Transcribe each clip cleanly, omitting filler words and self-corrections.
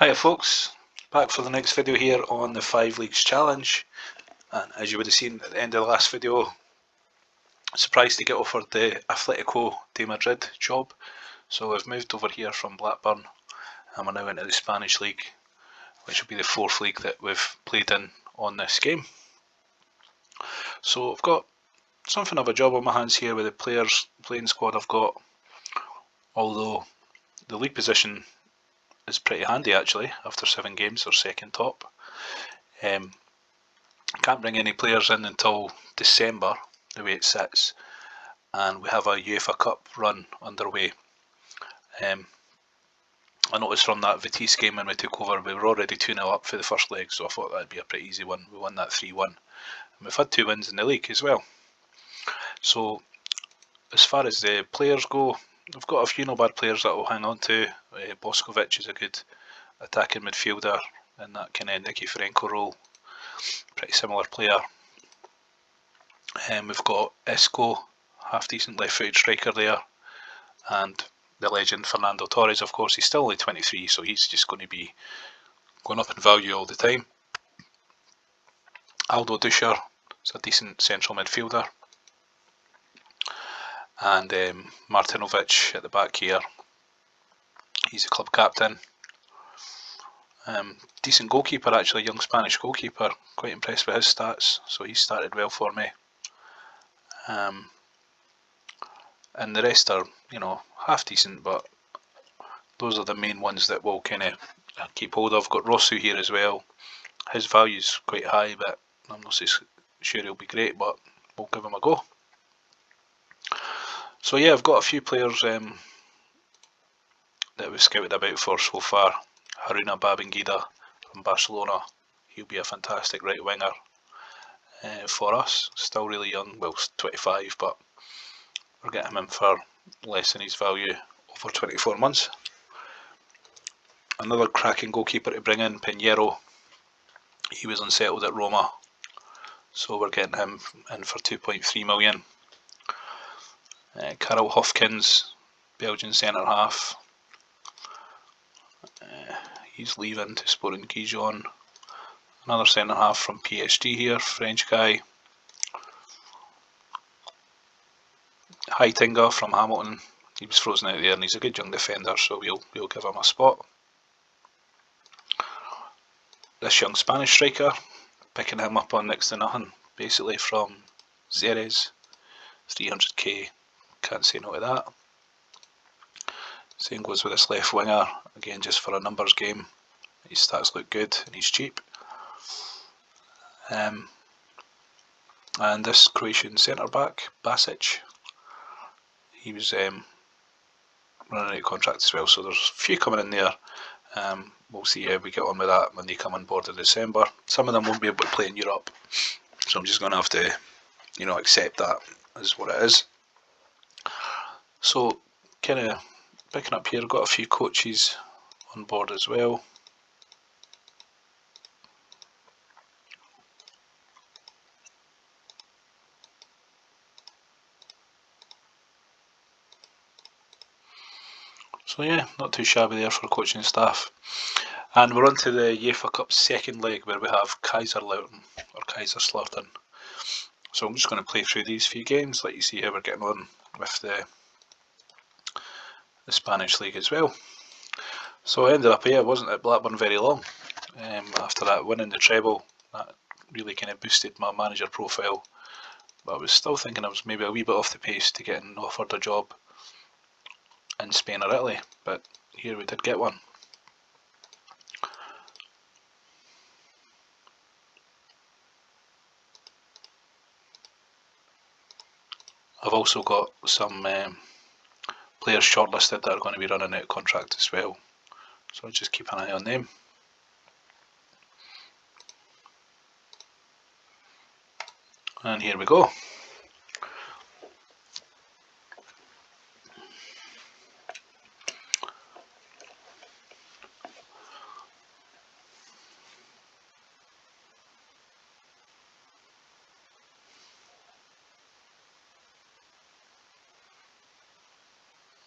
Hiya folks, back for the next video here on the 5 Leagues Challenge, and as you would have seen at the end of the last video, surprised to get offered the Atletico de Madrid job, so I've moved over here from Blackburn and we're now into the Spanish League, which will be the 4th league that we've played in on this game. So I've got something of a job on my hands here with the playing squad I've got, although the league position is pretty handy actually. After 7 games they're second top. Can't bring any players in until December the way it sits, and we have a UEFA Cup run underway. I noticed from that Vitesse game when we took over we were already 2-0 up for the first leg, so I thought that'd be a pretty easy one. We won that 3-1 and we've had 2 wins in the league as well. So as far as the players go, I've got a few no bad players that I'll hang on to. Boskovic is a good attacking midfielder in that kind of Nikiforenko role, pretty similar player. We've got Isco, half decent left footed striker there, and the legend Fernando Torres, of course. He's still only 23, so he's just going to be going up in value all the time. Aldo Duscher is a decent central midfielder, and Martinovic at the back here, he's a club captain. Decent goalkeeper actually, young Spanish goalkeeper, quite impressed with his stats, so he started well for me. And the rest are, you know, half decent, but those are the main ones that we'll kind of keep hold of. Got Rosu here as well. His value's quite high, but I'm not so sure he'll be great, but we'll give him a go. So yeah, I've got a few players that we've scouted about for so far. Haruna Babangida from Barcelona, he'll be a fantastic right winger for us. Still really young, well 25, but we're getting him in for less than his value over 24 months. Another cracking goalkeeper to bring in, Pinheiro. He was unsettled at Roma, so we're getting him in for 2.3 million. Karel Hofkins, Belgian centre half. He's leaving to Sporting Gijon. Another centre half from PSG here, French guy. Heitinga from Hamilton. He was frozen out there and he's a good young defender, so we'll give him a spot. This young Spanish striker, picking him up on next to nothing, basically from Xerez, 300k, can't say no to that. Same goes with this left winger, again just for a numbers game. His stats look good and he's cheap. And this Croatian centre back, Basic, he was running out of contract as well, so there's a few coming in there. We'll see how we get on with that when they come on board in December. Some of them won't be able to play in Europe, so I'm just going to have to, you know, accept that as what it is. So kind of picking up here, got a few coaches on board as well. So yeah, not too shabby there for coaching staff. And we're on to the UEFA Cup second leg, where we have Kaiserslautern, or Kaiserslautern. So I'm just going to play through these few games, let you see how we're getting on with the Spanish league as well. So I ended up here, I wasn't at Blackburn very long. After that winning the treble, that really kind of boosted my manager profile. But I was still thinking I was maybe a wee bit off the pace to getting offered a job in Spain or Italy, but here we did get one. I've also got some players shortlisted that are going to be running out of contract as well, so I'll just keep an eye on them. And here we go.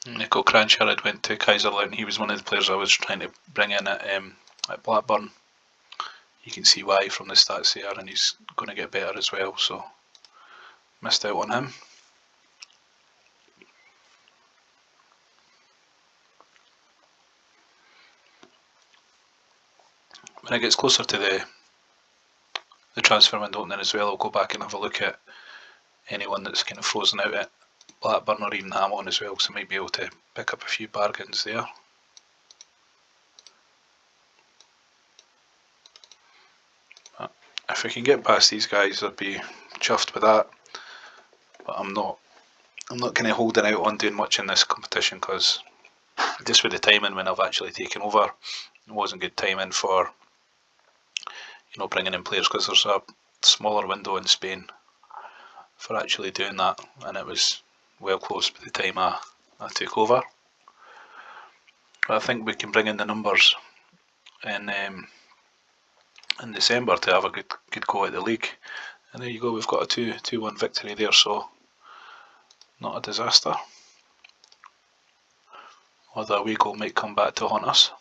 Nico Kranjčar had went to Kaiserslautern. He was one of the players I was trying to bring in at At Blackburn, you can see why from the stats there, and he's going to get better as well, so missed out on him. When it gets closer to the transfer window opening as well, I'll go back and have a look at anyone that's kind of frozen out at Blackburn or even Hamilton as well, because I might be able to pick up a few bargains there. But if we can get past these guys, I'd be chuffed with that. But I'm not kind of holding out on doing much in this competition, because just with the timing when I've actually taken over, it wasn't good timing for bringing in players, because there's a smaller window in Spain for actually doing that, and it was well close by the time I took over. But I think we can bring in the numbers in December to have a good go at the league. And there you go, we've got a 2-1 victory there, so not a disaster. Although a wee goal might come back to haunt us.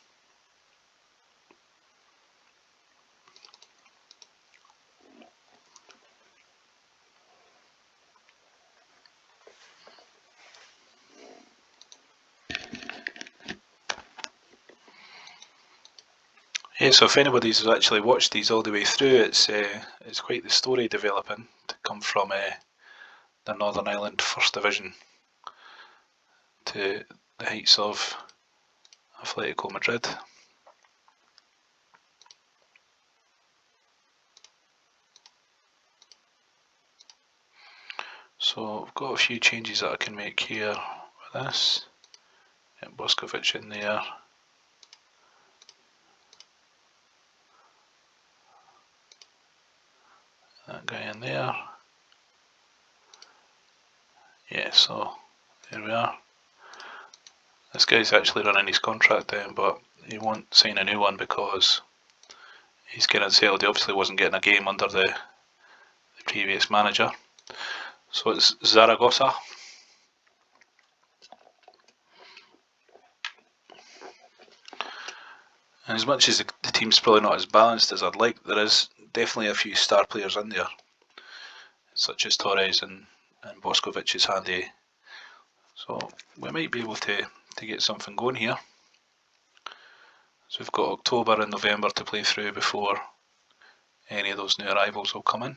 Yeah, so if anybody's actually watched these all the way through, it's quite the story developing to come from the Northern Ireland First Division to the heights of Atletico Madrid. So I've got a few changes that I can make here with this. Get Boskovic in there. That guy in there. Yeah, so there we are. This guy's actually running his contract down, but he won't sign a new one because he's getting sold. He obviously wasn't getting a game under the previous manager. So it's Zaragoza. And as much as the team's probably not as balanced as I'd like, there is definitely a few star players in there, such as Torres and Boskovic is handy. So we might be able to get something going here. So we've got October and November to play through before any of those new arrivals will come in.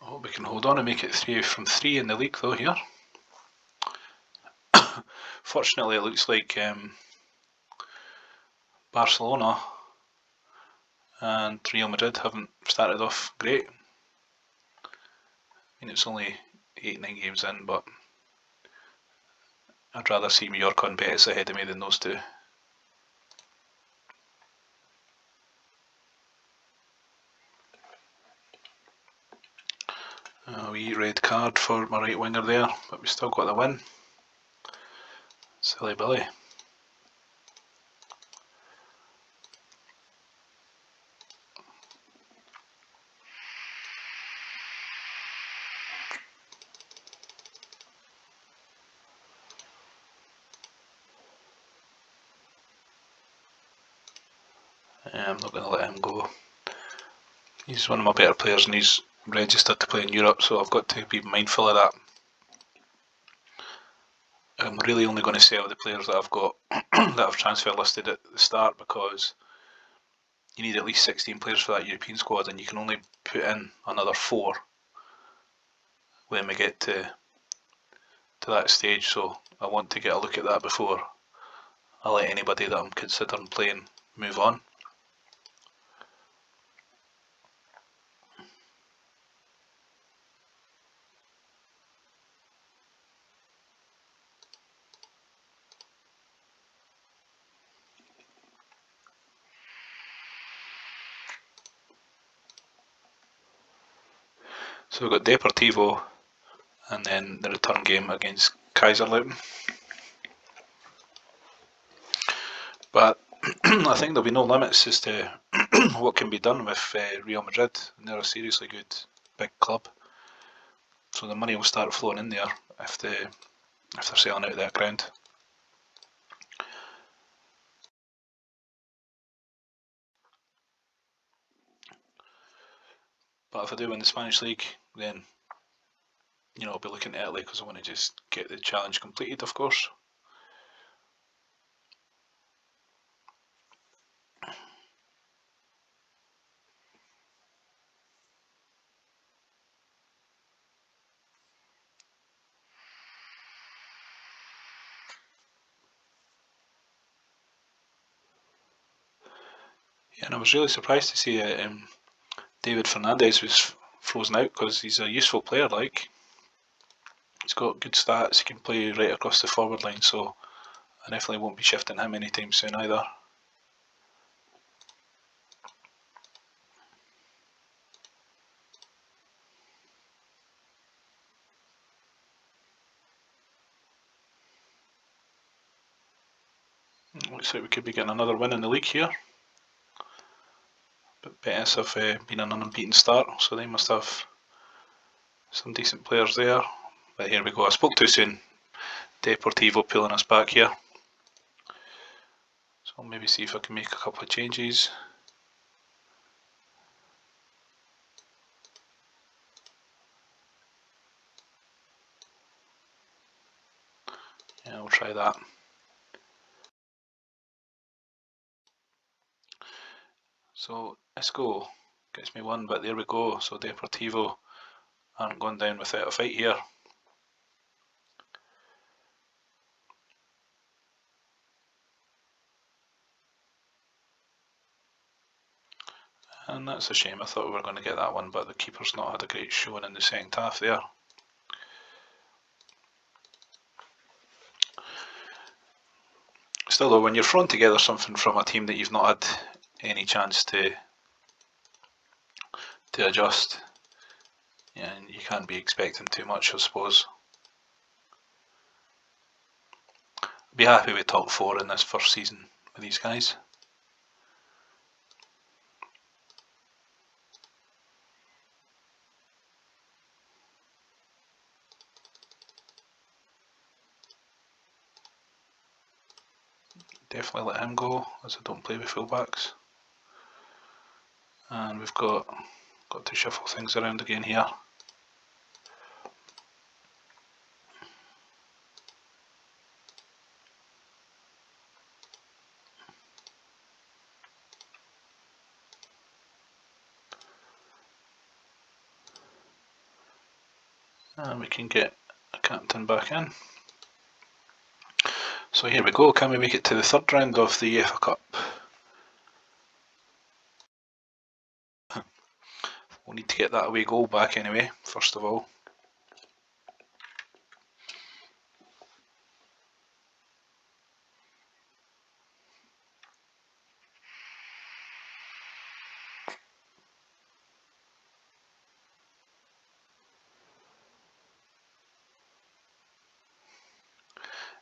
I hope we can hold on and make it 3 from 3 in the league though here. Fortunately it looks like Barcelona and Real Madrid haven't started off great. I mean, it's only 8-9 games in, but I'd rather see Mallorca and Betis ahead of me than those two. A wee red card for my right winger there, but we still got the win. Silly Billy. I'm not going to let him go. He's one of my better players and he's registered to play in Europe, so I've got to be mindful of that. I'm really only going to sell the players that I've got that I've transfer listed at the start, because you need at least 16 players for that European squad and you can only put in another 4 when we get to that stage, so I want to get a look at that before I let anybody that I'm considering playing move on. So we've got Deportivo and then the return game against Kaiserslautern. But I think there'll be no limits as to what can be done with Real Madrid, and they're a seriously good big club. So the money will start flowing in there if they're selling out that ground. But if I do win the Spanish League, then I'll be looking at Italy because I want to just get the challenge completed, of course. Yeah, and I was really surprised to see that David Fernandez was frozen out because he's a useful player. Like, he's got good stats, he can play right across the forward line, so I definitely won't be shifting him anytime soon either. Looks like we could be getting another win in the league here. But Betis have been an unbeaten start, so they must have some decent players there. But here we go, I spoke too soon. Deportivo pulling us back here. So I'll maybe see if I can make a couple of changes. Yeah, I'll try that. So Isco gets me one, but there we go. So Deportivo aren't going down without a fight here. And that's a shame, I thought we were going to get that one, but the keeper's not had a great showing in the second half there. Still though, when you're throwing together something from a team that you've not had any chance to adjust, yeah, you can't be expecting too much, I suppose. I'd be happy with top 4 in this first season with these guys. Definitely let him go, as I don't play with fullbacks. And we've got to shuffle things around again here. And we can get a captain back in. So here we go, can we make it to the third round of the UEFA Cup? We'll need to get that away goal back anyway, first of all.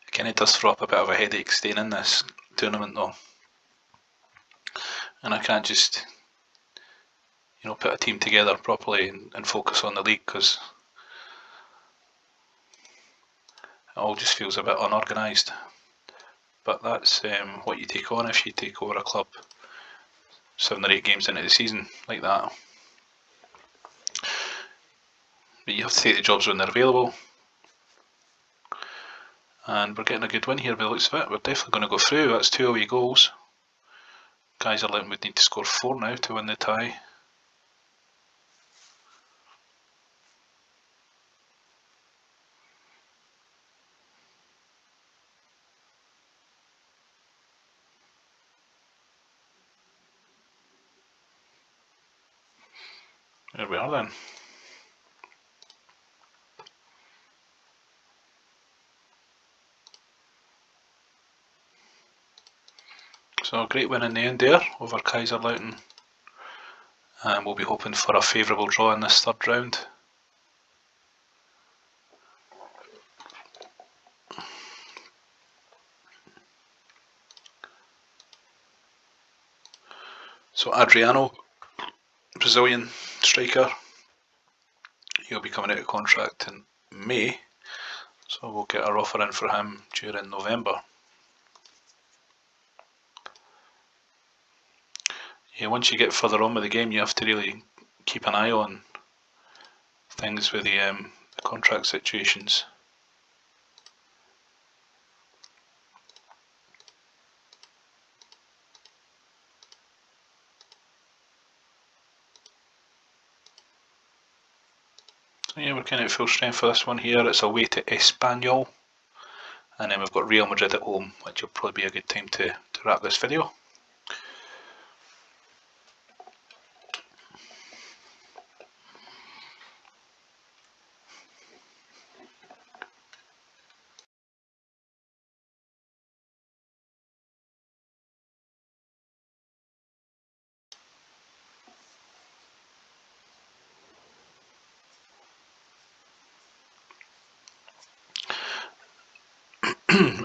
It kind of does throw up a bit of a headache staying in this tournament though. And I can't just, put a team together properly and focus on the league because it all just feels a bit unorganised. But that's what you take on if you take over a club 7 or 8 games into the season like that. But you have to take the jobs when they're available. And we're getting a good win here by the looks of it. We're definitely going to go through. That's 2 away goals. Kaiserslautern would need to score 4 now to win the tie. There we are then. So a great win in the end there over Kaiserslautern. And we'll be hoping for a favourable draw in this third round. So Adriano, Brazilian striker, he'll be coming out of contract in May, so we'll get our offer in for him during November. Yeah, once you get further on with the game, you have to really keep an eye on things with the contract situations. So yeah, we're kind of at full strength for this one here. It's away to Espanyol, and then we've got Real Madrid at home, which will probably be a good time to wrap this video.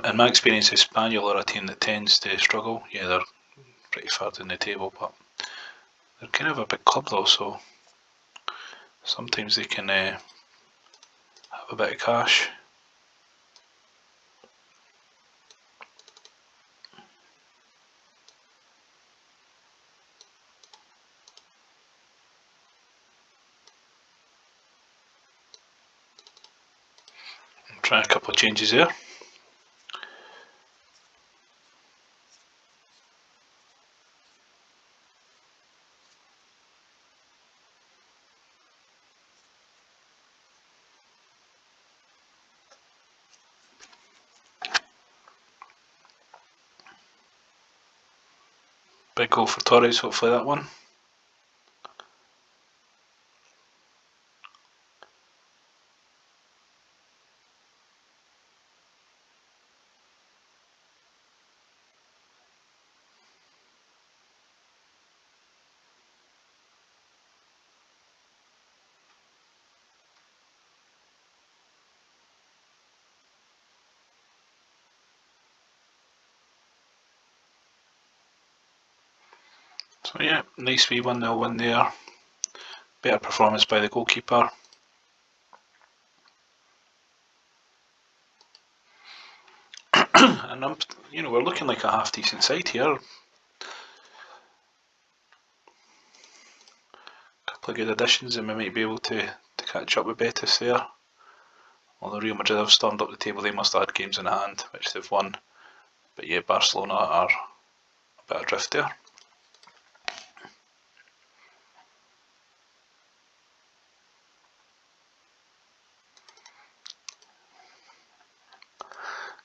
In my experience, Espanyol are a team that tends to struggle. Yeah, they're pretty far down the table, but they're kind of a big club though, so sometimes they can have a bit of cash. Try a couple of changes there. Big goal for Torres, hopefully that one. So yeah, nice wee 1-0 win there. Better performance by the goalkeeper. And we're looking like a half decent side here. A couple of good additions, and we might be able to catch up with Betis there. Although Real Madrid have stormed up the table, they must have had games in hand, which they've won. But yeah, Barcelona are a bit adrift there.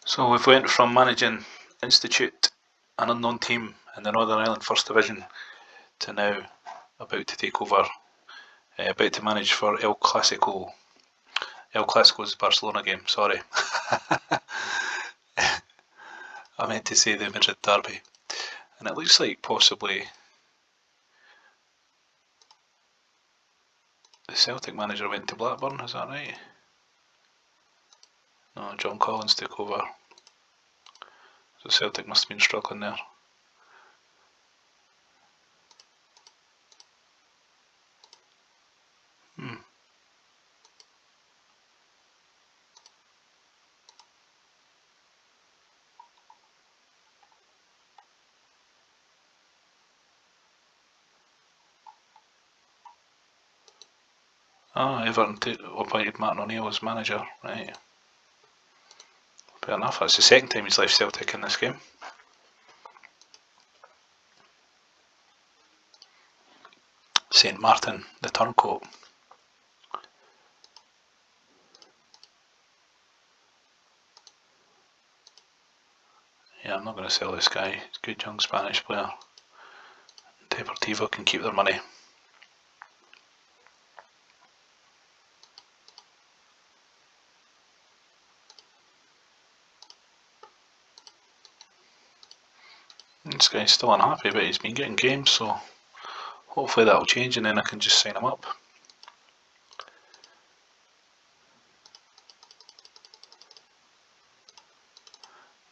So we've went from managing Institute, an unknown team in the Northern Ireland First Division, to now about to take over, about to manage for El Clasico. El Clasico is the Barcelona game, sorry. I meant to say the Madrid derby. And it looks like possibly the Celtic manager went to Blackburn, is that right? No, John Collins took over. So Celtic must have been struggling there. Everton appointed Martin O'Neill as manager, right. Fair enough, that's the second time he's left Celtic in this game. St Martin, the turncoat. Yeah, I'm not going to sell this guy. He's a good young Spanish player. Deportivo can keep their money. This guy's still unhappy, but he's been getting games, so hopefully that'll change and then I can just sign him up.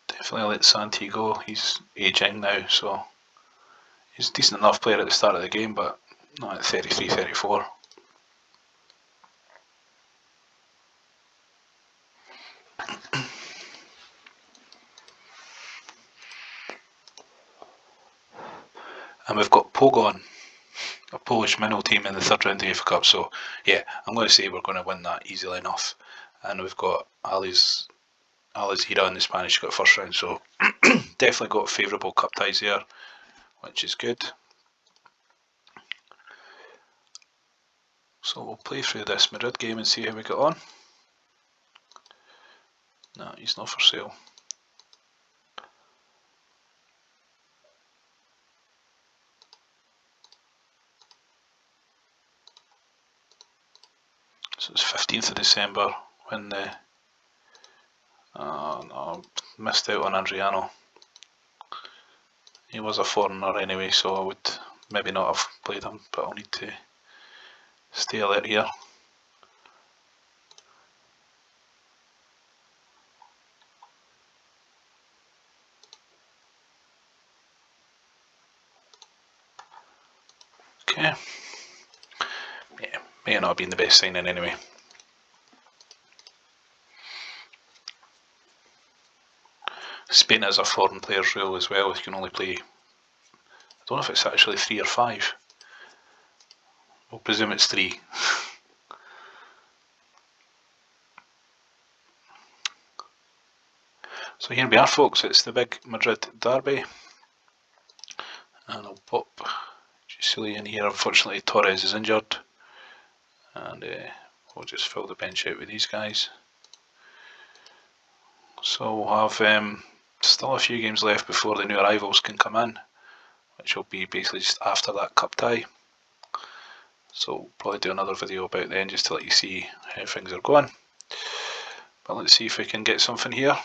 Definitely let Santi go. He's ageing now, so He's a decent enough player at the start of the game, but not at 33, 34. And we've got Pogon, a Polish minnow team in the third round of the UEFA Cup. So yeah, I'm going to say we're going to win that easily enough. And we've got Alizira in the Spanish Cup first round. So definitely got favourable cup ties there, which is good. So we'll play through this Madrid game and see how we get on. No, he's not for sale. So it's 15th of December when the no, missed out on Adriano. He was a foreigner anyway, so I would maybe not have played him, but I'll need to stay alert here. Okay. Yeah, may not have been the best signing anyway. Spain has a foreign players rule as well. You can only play, I don't know if it's actually 3 or 5. We'll presume it's 3. So here we are, folks. It's the big Madrid derby. And I'll pop Gisili in here. Unfortunately, Torres is injured. And we'll just fill the bench out with these guys. So we'll have still a few games left before the new arrivals can come in, which will be basically just after that cup tie. So we'll probably do another video about then just to let you see how things are going. But let's see if we can get something here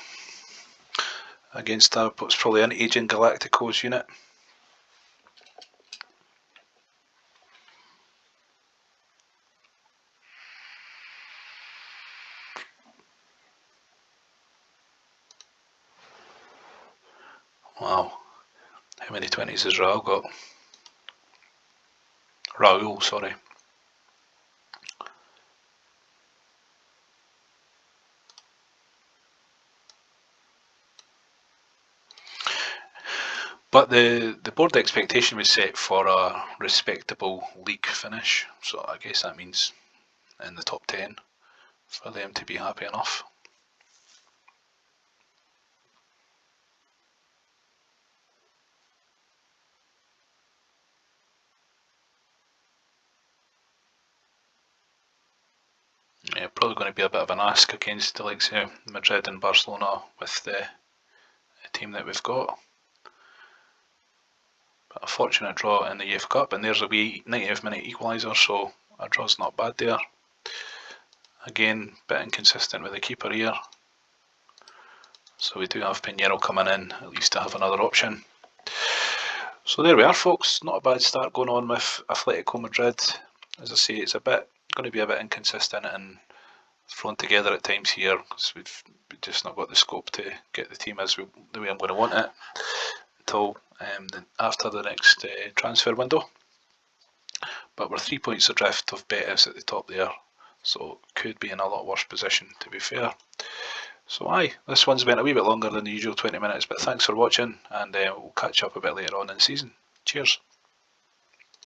against what's probably an aging Galacticos unit. Wow, how many 20s has Raul got? Raul, sorry. But the board expectation was set for a respectable league finish, so I guess that means in the top 10 for them to be happy enough. Yeah, probably going to be a bit of an ask against the likes of Madrid and Barcelona with the team that we've got. But a fortunate draw in the UEFA Cup, and there's a wee 90th minute equaliser, so a draw's not bad there. Again, a bit inconsistent with the keeper here. So we do have Pinheiro coming in, at least to have another option. So there we are, folks. Not a bad start going on with Atletico Madrid. As I say, it's going to be a bit inconsistent and thrown together at times here because we've just not got the scope to get the team as the way I'm going to want it until after the next transfer window. But we're 3 points adrift of Betis at the top there, so could be in a lot worse position, to be fair. So aye, this one's been a wee bit longer than the usual 20 minutes, but thanks for watching, and we'll catch up a bit later on in the season. Cheers.